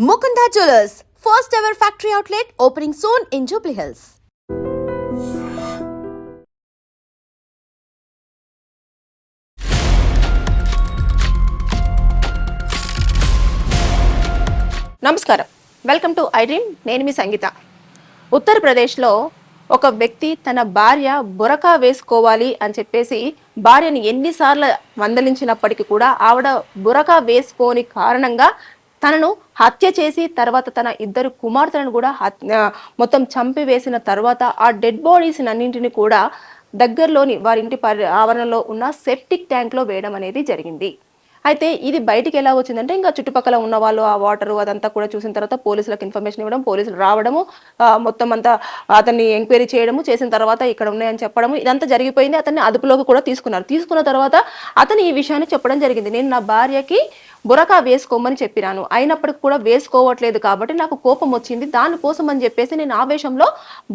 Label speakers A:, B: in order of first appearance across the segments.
A: Mukunda Jewelers, first ever factory outlet opening soon in Jubilee Hills.
B: నమస్కారం, welcome to I dream. నేను మీ సంగీత. ఉత్తరప్రదేశ్లో ఒక వ్యక్తి తన భార్య బురకా వేసుకోవాలి అని చెప్పేసి భార్యని ఎన్నిసార్లు మందలించినప్పటికీ కూడా ఆవిడ బురకా వేసుకోని కారణంగా తనను హత్య చేసి తర్వాత తన ఇద్దరు కుమార్తెలను కూడా మొత్తం చంపివేసిన తర్వాత ఆ డెడ్ బాడీస్ అన్నింటిని కూడా దగ్గరలోని వారింటి ఆవరణలో ఉన్న సెప్టిక్ ట్యాంక్లో వేయడం అనేది జరిగింది. అయితే ఇది బయటికి ఎలా వచ్చిందంటే ఇంకా చుట్టుపక్కల ఉన్న వాళ్ళు ఆ వాటర్ అదంతా కూడా చూసిన తర్వాత పోలీసులకు ఇన్ఫర్మేషన్ ఇవ్వడం, పోలీసులు రావడము, మొత్తం అంతా అతన్ని ఎంక్వైరీ చేయడము, చేసిన తర్వాత ఇక్కడ ఉన్నాయని చెప్పడము, ఇదంతా జరిగిపోయింది. అతన్ని అదుపులోకి కూడా తీసుకున్నారు. తీసుకున్న తర్వాత అతను ఈ విషయాన్ని చెప్పడం జరిగింది. నేను నా భార్యకి బురకా వేసుకోమని చెప్పినాను, అయినప్పటికీ కూడా వేసుకోవట్లేదు కాబట్టి నాకు కోపం వచ్చింది. దానికోసం అని చెప్పేసి నేను ఆవేశంలో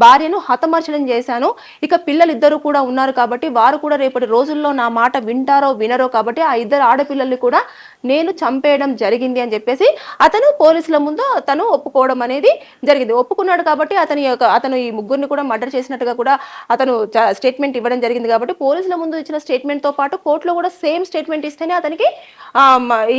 B: భార్యను హతమార్చడం చేశాను. ఇక పిల్లలిద్దరూ కూడా ఉన్నారు కాబట్టి వారు కూడా రేపటి రోజుల్లో నా మాట వింటారో వినరో కాబట్టి ఆ ఇద్దరు ఆడపిల్లల్ని కూడా నేను చంపేయడం జరిగింది అని చెప్పేసి అతను పోలీసుల ముందు తను ఒప్పుకోవడం అనేది జరిగింది. ఒప్పుకున్నాడు కాబట్టి అతను ఈ ముగ్గురిని కూడా మర్డర్ చేసినట్టుగా కూడా అతను స్టేట్మెంట్ ఇవ్వడం జరిగింది. కాబట్టి పోలీసుల ముందు ఇచ్చిన స్టేట్మెంట్ తో పాటు కోర్టులో కూడా సేమ్ స్టేట్మెంట్ ఇస్తేనే అతనికి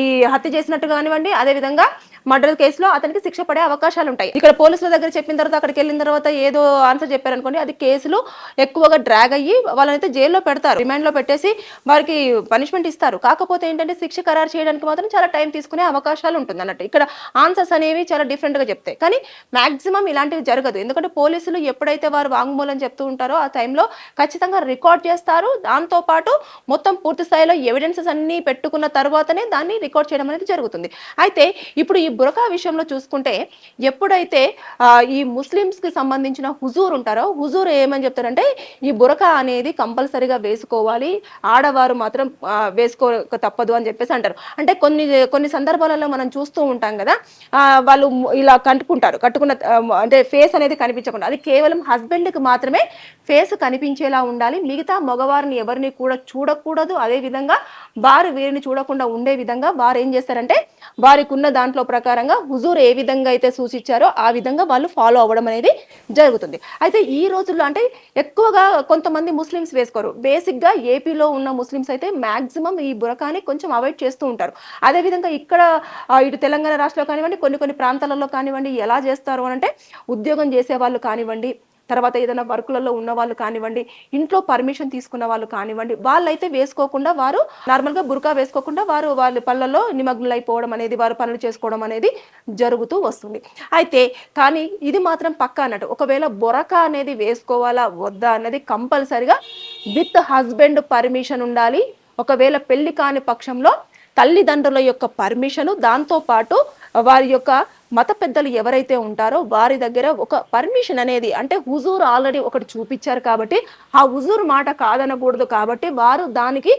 B: ఈ హత్య చేసినట్టు కానివ్వండి, అదే విధంగా మర్డర్ కేసులో అతనికి శిక్ష పడే అవకాశాలు ఉంటాయి. ఇక్కడ పోలీసుల దగ్గర చెప్పిన తర్వాత అక్కడికి వెళ్ళిన తర్వాత ఏదో ఆన్సర్ చెప్పారనుకోండి, అది కేసులు ఎక్కువగా డ్రాగ్ అయ్యి వాళ్ళనైతే జైల్లో పెడతారు, రిమాండ్ లో పెట్టేసి వారికి పనిష్మెంట్ ఇస్తారు. కాకపోతే ఏంటంటే శిక్ష ఖరారు చేయడానికి మాత్రం చాలా టైం తీసుకునే అవకాశాలు ఉంటుంది అన్నట్టు. ఇక్కడ ఆన్సర్స్ అనేవి చాలా డిఫరెంట్ గా చెప్తాయి, కానీ మాక్సిమం ఇలాంటివి జరగదు. ఎందుకంటే పోలీసులు ఎప్పుడైతే వారు వాంగ్మూలం చెప్తూ ఉంటారో ఆ టైంలో ఖచ్చితంగా రికార్డ్ చేస్తారు. దాంతో పాటు మొత్తం పూర్తి స్థాయిలో ఎవిడెన్సెస్ అన్ని పెట్టుకున్న తర్వాతనే దాన్ని రికార్డ్ చేయడం అనేది జరుగుతుంది. అయితే ఇప్పుడు ఈ బురకా విషయంలో చూసుకుంటే ఎప్పుడైతే ఈ ముస్లిమ్స్ కి సంబంధించిన హుజూర్ ఉంటారో, హుజూర్ ఏమని చెప్తారంటే ఈ బురకా అనేది కంపల్సరీగా వేసుకోవాలి, ఆడవారు మాత్రం వేసుకోక తప్పదు అని చెప్పేసి అంటారు. అంటే కొన్ని సందర్భాలలో మనం చూస్తూ ఉంటాం కదా, వాళ్ళు ఇలా కట్టుకున్న అంటే ఫేస్ అనేది కనిపించకుండా, అది కేవలం హస్బెండ్ కి మాత్రమే ఫేస్ కనిపించేలా ఉండాలి, మిగతా మగవారిని ఎవరిని కూడా చూడకూడదు. అదే విధంగా వారు వీరిని చూడకుండా ఉండే విధంగా వారు ఏం చేస్తారంటే వారికి ఉన్న దాంట్లో ప్రకారంగా హుజూర్ ఏ విధంగా అయితే సూచించారో ఆ విధంగా వాళ్ళు ఫాలో అవ్వడం అనేది జరుగుతుంది. అయితే ఈ రోజుల్లో అంటే ఎక్కువగా కొంతమంది ముస్లిమ్స్ వేసుకోరు. బేసిక్ గా ఏపీలో ఉన్న ముస్లిమ్స్ అయితే మాక్సిమం ఈ బురకాని కొంచెం అవాయిడ్ చేస్తూ ఉంటారు. అదేవిధంగా ఇక్కడ ఇటు తెలంగాణ రాష్ట్రంలో కానివ్వండి, కొన్ని ప్రాంతాలలో కానివ్వండి ఎలా చేస్తారు అని అంటే, ఉద్యోగం చేసే వాళ్ళు కానివ్వండి, తర్వాత ఏదైనా వర్కులలో ఉన్న వాళ్ళు కానివ్వండి, ఇంట్లో పర్మిషన్ తీసుకున్న వాళ్ళు కానివ్వండి, వాళ్ళైతే వేసుకోకుండా వారు నార్మల్గా బురకా వేసుకోకుండా వాళ్ళ పనులలో నిమగ్నలైపోవడం అనేది, వారు పనులు చేసుకోవడం అనేది జరుగుతూ వస్తుంది. అయితే కానీ ఇది మాత్రం పక్కా అన్నట్టు, ఒకవేళ బురకా అనేది వేసుకోవాలా వద్దా అన్నది కంపల్సరిగా విత్ హస్బెండ్ పర్మిషన్ ఉండాలి. ఒకవేళ పెళ్లి కాని పక్షంలో తల్లిదండ్రుల యొక్క పర్మిషను, దాంతో పాటు వారి యొక్క మత పెద్దలు ఎవరైతే ఉంటారో వారి దగ్గర ఒక పర్మిషన్ అనేది, అంటే హుజూర్ ఆల్రెడీ ఒకటి చూపించారు కాబట్టి ఆ హుజూర్ మాట కాదనకూడదు. కాబట్టి వారు దానికి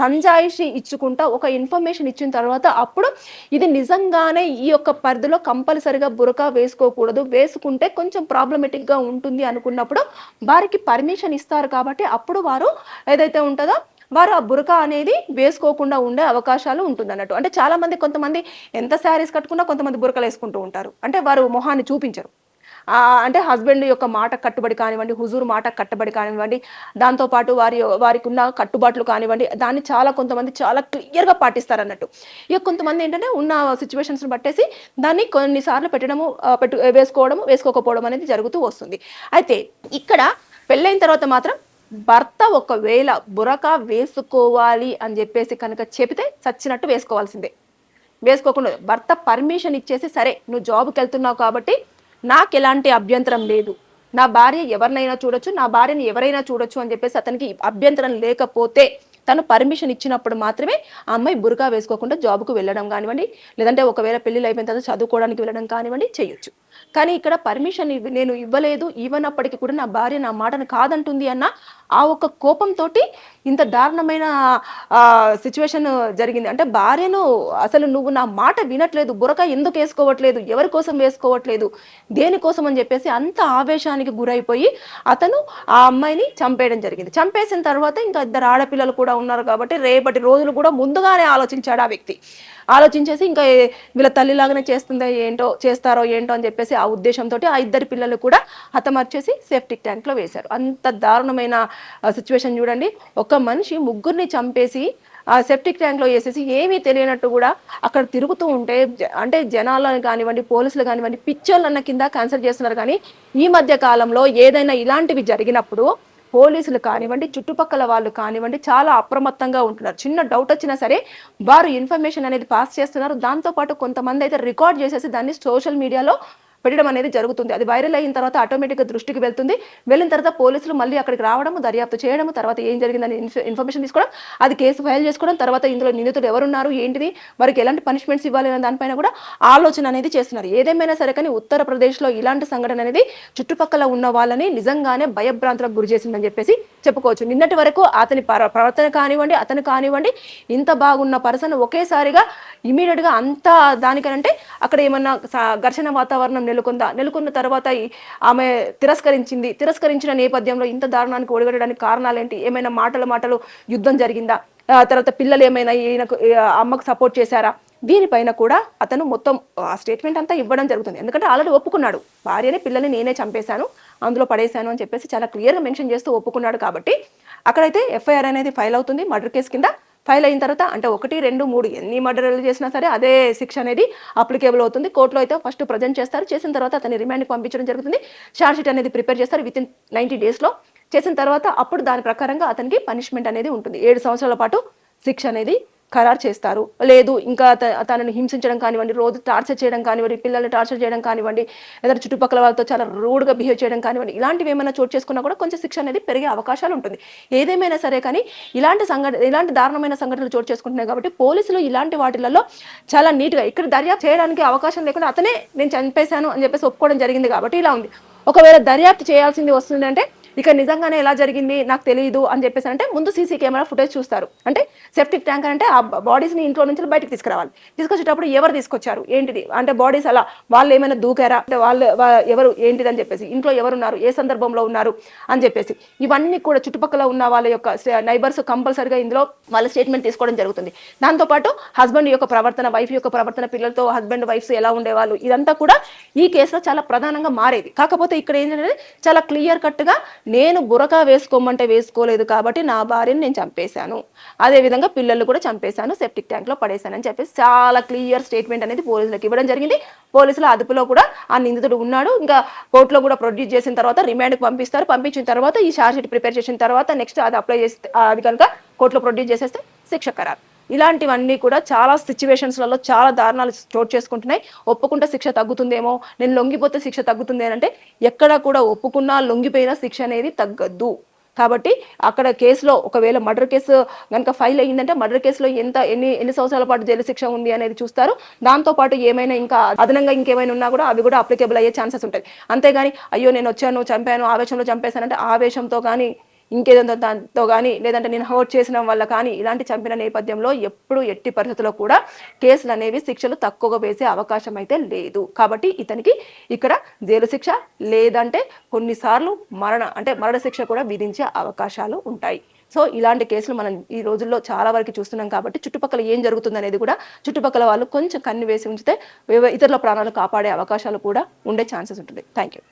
B: సంజాయిషి ఇచ్చుకుంటా ఒక ఇన్ఫర్మేషన్ ఇచ్చిన తర్వాత అప్పుడు ఇది నిజంగానే ఈ యొక్క పరిధిలో కంపల్సరిగా బురకా వేసుకోకూడదు, వేసుకుంటే కొంచెం ప్రాబ్లమేటిక్ గా ఉంటుంది అనుకున్నప్పుడు వారికి పర్మిషన్ ఇస్తారు. కాబట్టి అప్పుడు వారు ఏదైతే ఉంటుందో వారు ఆ బురకా అనేది వేసుకోకుండా ఉండే అవకాశాలు ఉంటుంది అన్నట్టు. అంటే చాలా మంది, కొంతమంది ఎంత శారీస్ కట్టుకున్నా కొంతమంది బురకలు వేసుకుంటూ ఉంటారు, అంటే వారు మొహాన్ని చూపించరు. అంటే హస్బెండ్ యొక్క మాట కట్టుబడి కానివ్వండి, హుజూర్ మాట కట్టుబడి కానివ్వండి, దాంతోపాటు వారికి ఉన్న కట్టుబాట్లు కానివ్వండి, దాన్ని కొంతమంది చాలా క్లియర్గా పాటిస్తారు అన్నట్టు. ఇక కొంతమంది ఏంటంటే ఉన్న సిచ్యువేషన్స్ని బట్టేసి దాన్ని కొన్నిసార్లు వేసుకోవడం వేసుకోకపోవడం అనేది జరుగుతూ వస్తుంది. అయితే ఇక్కడ పెళ్ళైన తర్వాత మాత్రం భర్త ఒకవేళ బురకా వేసుకోవాలి అని చెప్పేసి కనుక చెబితే చచ్చినట్టు వేసుకోవాల్సిందే. వేసుకోకుండా భర్త పర్మిషన్ ఇచ్చేసి, సరే నువ్వు జాబ్కి వెళ్తున్నావు కాబట్టి నాకు ఎలాంటి అభ్యంతరం లేదు, నా భార్య ఎవరినైనా చూడొచ్చు, నా భార్యని ఎవరైనా చూడొచ్చు అని చెప్పేసి అతనికి అభ్యంతరం లేకపోతే తను పర్మిషన్ ఇచ్చినప్పుడు మాత్రమే ఆ అమ్మాయి బురకా వేసుకోకుండా జాబ్కు వెళ్ళడం కానివ్వండి, లేదంటే ఒకవేళ పెళ్ళిళ్ళు అయిపోయిన తర్వాత చదువుకోవడానికి వెళ్ళడం కానివ్వండి చేయొచ్చు. కానీ ఇక్కడ పర్మిషన్ నేను ఇవ్వలేదు, ఇవ్వనప్పటికీ కూడా నా భార్య నా మాటను కాదంటుంది అన్న ఆ ఒక్క కోపంతో ఇంత దారుణమైన సిచ్యువేషన్ జరిగింది. అంటే భార్యను అసలు నువ్వు నా మాట వినట్లేదు, బురక ఎందుకు వేసుకోవట్లేదు, ఎవరి కోసం వేసుకోవట్లేదు, దేనికోసం అని చెప్పేసి అంత ఆవేశానికి గురైపోయి అతను ఆ అమ్మాయిని చంపేయడం జరిగింది. చంపేసిన తర్వాత ఇంకా ఇద్దరు ఆడపిల్లలు కూడా ఉన్నారు కాబట్టి రేపటి రోజులు కూడా ముందుగానే ఆలోచించాడు ఆ వ్యక్తి. ఆలోచించేసి ఇంకా వీళ్ళ తల్లిలాగానే చేస్తారో ఏంటో అని చెప్పేసి ఆ ఉద్దేశంతో ఆ ఇద్దరు పిల్లలు కూడా హతమర్చేసి సేఫ్టిక్ ట్యాంక్లో వేశారు. అంత దారుణమైన సిచ్యువేషన్ చూడండి. ఒక మనిషి ముగ్గురిని చంపేసి ఆ సెప్టిక్ ట్యాంక్లో వేసేసి ఏమీ తెలియనట్టు కూడా అక్కడ తిరుగుతూ ఉంటే అంటే జనాలను కానివ్వండి, పోలీసులు కానివ్వండి, పిచ్చోళ్ళన్న కింద కన్సిడర్ చేస్తున్నారు. కానీ ఈ మధ్య కాలంలో ఏదైనా ఇలాంటివి జరిగినప్పుడు పోలీసులు కానివ్వండి, చుట్టుపక్కల వాళ్ళు కానివ్వండి చాలా అప్రమత్తంగా ఉంటున్నారు. చిన్న డౌట్ వచ్చినా సరే వారు ఇన్ఫర్మేషన్ అనేది పాస్ చేస్తున్నారు. దాంతోపాటు కొంతమంది అయితే రికార్డ్ చేసేసి దాన్ని సోషల్ మీడియాలో పెట్టడం అనేది జరుగుతుంది. అది వైరల్ అయిన తర్వాత ఆటోమేటిక్గా దృష్టికి వెళ్తుంది. వెళ్ళిన తర్వాత పోలీసులు మళ్ళీ అక్కడికి రావడము, దర్యాప్తు చేయడము, తర్వాత ఏం జరిగిందని ఇన్ఫర్మేషన్ తీసుకోవడం, అది కేసు ఫైల్ చేసుకోవడం, తర్వాత ఇందులో నిందితులు ఎవరున్నారు, ఏంటిది, వారికి ఎలాంటి పనిష్మెంట్స్ ఇవ్వాలి అనే దానిపైన కూడా ఆలోచన అనేది చేస్తున్నారు. ఏదేమైనా సరే కానీ ఉత్తరప్రదేశ్లో ఇలాంటి సంఘటన అనేది చుట్టుపక్కల ఉన్న వాళ్ళని నిజంగానే భయభ్రాంతులకు గురి చేసిందని చెప్పేసి చెప్పుకోవచ్చు. నిన్నటి వరకు అతని ప్రవర్తన కానివ్వండి, అతను కానివ్వండి, ఇంత బాగున్న పర్సన్ ఒకేసారిగా ఇమీడియట్గా అంత దానికంటే అక్కడ ఏమన్నా ఘర్షణ వాతావరణం నెలకొన్న తర్వాత ఆమె తిరస్కరించిన నేపథ్యంలో ఇంత దారుణానికి ఒడిగట్టడానికి కారణాలేంటి, ఏమైనా మాటలు యుద్ధం జరిగిందా, తర్వాత పిల్లలు ఏమైనా ఈయనకు అమ్మకు సపోర్ట్ చేశారా, దీనిపైన కూడా అతను మొత్తం ఆ స్టేట్మెంట్ అంతా ఇవ్వడం జరుగుతుంది. ఎందుకంటే ఆల్రెడీ ఒప్పుకున్నాడు, భార్యని పిల్లల్ని నేనే చంపేశాను, అందులో పడేశాను అని చెప్పేసి చాలా క్లియర్గా మెన్షన్ చేస్తూ ఒప్పుకున్నాడు. కాబట్టి అక్కడైతే ఎఫ్ఐఆర్ అనేది ఫైల్ అవుతుంది. మర్డర్ కేసు కింద ఫైల్ అయిన తర్వాత అంటే 1, 2, 3 ఎన్ని మర్డర్లు చేసినా సరే అదే శిక్ష అనేది అప్లికేబుల్ అవుతుంది. కోర్టులో అయితే ఫస్ట్ ప్రజెంట్ చేస్తారు. చేసిన తర్వాత అతని రిమాండ్కి పంపించడం జరుగుతుంది. ఛార్జ్ షీట్ అనేది ప్రిపేర్ చేస్తారు వితిన్ 90 డేస్లో. చేసిన తర్వాత అప్పుడు దాని ప్రకారంగా అతనికి పనిష్మెంట్ అనేది ఉంటుంది. 7 సంవత్సరాల పాటు శిక్ష అనేది ఖరారు చేస్తారు. లేదు ఇంకా తనని హింసించడం కానివ్వండి, రోజు టార్చర్ చేయడం కానివ్వండి, పిల్లల్ని టార్చర్ చేయడం కానివ్వండి, లేదా చుట్టుపక్కల వాళ్ళతో చాలా రూడ్గా బిహేవ్ చేయడం కానివ్వండి, ఇలాంటివి ఏమైనా చోటు చేసుకున్నా కూడా కొంచెం శిక్ష అనేది పెరిగే అవకాశాలు ఉంటుంది. ఏదేమైనా సరే కానీ ఇలాంటి దారుణమైన సంఘటనలు చోటు చేసుకుంటున్నాయి కాబట్టి పోలీసులు ఇలాంటి వాటిలలో చాలా నీట్గా ఇక్కడ దర్యాప్తు చేయడానికి అవకాశం లేకుండా అతనే నేను చంపేశాను అని చెప్పేసి ఒప్పుకోవడం జరిగింది. కాబట్టి ఇలా ఉంది. ఒకవేళ దర్యాప్తు చేయాల్సింది వస్తుందంటే ఇక నిజంగానే ఎలా జరిగింది నాకు తెలియదు అని చెప్పేసి అంటే ముందు సీసీ కెమెరా ఫుటేజ్ చూస్తారు. అంటే సెప్టిక్ ట్యాంక్ అంటే ఆ బాడీస్ని ఇంట్లో నుంచి బయటకు తీసుకురావాలి. తీసుకొచ్చేటప్పుడు ఎవరు తీసుకొచ్చారు, ఏంటిది, అంటే బాడీస్ అలా వాళ్ళు ఏమైనా దూకారా, అంటే వాళ్ళు ఎవరు ఏంటిది అని చెప్పేసి, ఇంట్లో ఎవరున్నారు, ఏ సందర్భంలో ఉన్నారు అని చెప్పేసి ఇవన్నీ కూడా చుట్టుపక్కల ఉన్న వాళ్ళ యొక్క నైబర్స్ కంపల్సరిగా ఇందులో వాళ్ళ స్టేట్మెంట్ తీసుకోవడం జరుగుతుంది. దాంతోపాటు హస్బెండ్ యొక్క ప్రవర్తన, వైఫ్ యొక్క ప్రవర్తన, పిల్లలతో హస్బెండ్ వైఫ్స్ ఎలా ఉండేవాళ్ళు, ఇదంతా కూడా ఈ కేసులో చాలా ప్రధానంగా మారేది. కాకపోతే ఇక్కడ ఏంటంటే చాలా క్లియర్ కట్గా నేను బురకా వేసుకోమంటే వేసుకోలేదు కాబట్టి నా భార్యను నేను చంపేశాను, అదేవిధంగా పిల్లలు కూడా చంపేశాను, సెప్టిక్ ట్యాంక్లో పడేశాను అని చెప్పేసి చాలా క్లియర్ స్టేట్మెంట్ అనేది పోలీసులకు ఇవ్వడం జరిగింది. పోలీసుల అదుపులో కూడా ఆ నిందితుడు ఉన్నాడు. ఇంకా కోర్టులో కూడా ప్రొడ్యూస్ చేసిన తర్వాత రిమాండ్కి పంపిస్తారు. పంపించిన తర్వాత ఈ ఛార్జ్ షీట్ ప్రిపేర్ చేసిన తర్వాత నెక్స్ట్ అది అప్లై చేస్తే అది కనుక కోర్టులో ప్రొడ్యూస్ చేసేస్తే శిక్ష ఖరారు. ఇలాంటివన్నీ కూడా చాలా సిచ్యువేషన్స్లలో చాలా దారుణాలు చోటు చేసుకుంటున్నాయి. ఒప్పుకుంటే శిక్ష తగ్గుతుందేమో, నేను లొంగిపోతే శిక్ష తగ్గుతుంది అంటే ఎక్కడా కూడా ఒప్పుకున్నా లొంగిపోయినా శిక్ష అనేది తగ్గద్దు. కాబట్టి అక్కడ కేసులో ఒకవేళ మర్డర్ కేసు కనుక ఫైల్ అయ్యిందంటే మర్డర్ కేసులో ఎన్ని సంవత్సరాల పాటు జైలు శిక్ష ఉంది అనేది చూస్తారు. దాంతోపాటు ఏమైనా ఇంకా అదనంగా ఇంకేమైనా ఉన్నా కూడా అవి కూడా అప్లికేబుల్ అయ్యే ఛాన్సెస్ ఉంటాయి. అంతేగాని అయ్యో నేను వచ్చాను చంపాను ఆవేశంలో చంపేశానంటే ఆవేశంతో కానీ ఇంకేదో దాంతో కానీ లేదంటే నేను హర్ట్ చేసిన వల్ల కానీ ఇలాంటి చంపిన నేపథ్యంలో ఎప్పుడు ఎట్టి పరిస్థితుల్లో కూడా కేసులు అనేవి శిక్షలు తక్కువగా వేసే అవకాశం అయితే లేదు. కాబట్టి ఇతనికి ఇక్కడ జైలు శిక్ష లేదంటే కొన్నిసార్లు మరణ శిక్ష కూడా విధించే అవకాశాలు ఉంటాయి. సో ఇలాంటి కేసులు మనం ఈ రోజుల్లో చాలా వరకు చూస్తున్నాం. కాబట్టి చుట్టుపక్కల ఏం జరుగుతుంది అనేది కూడా చుట్టుపక్కల వాళ్ళు కొంచెం కన్ను వేసి ఉంచితే ఇతరుల ప్రాణాలు కాపాడే అవకాశాలు కూడా ఉండే ఛాన్సెస్ ఉంటుంది. Thank you.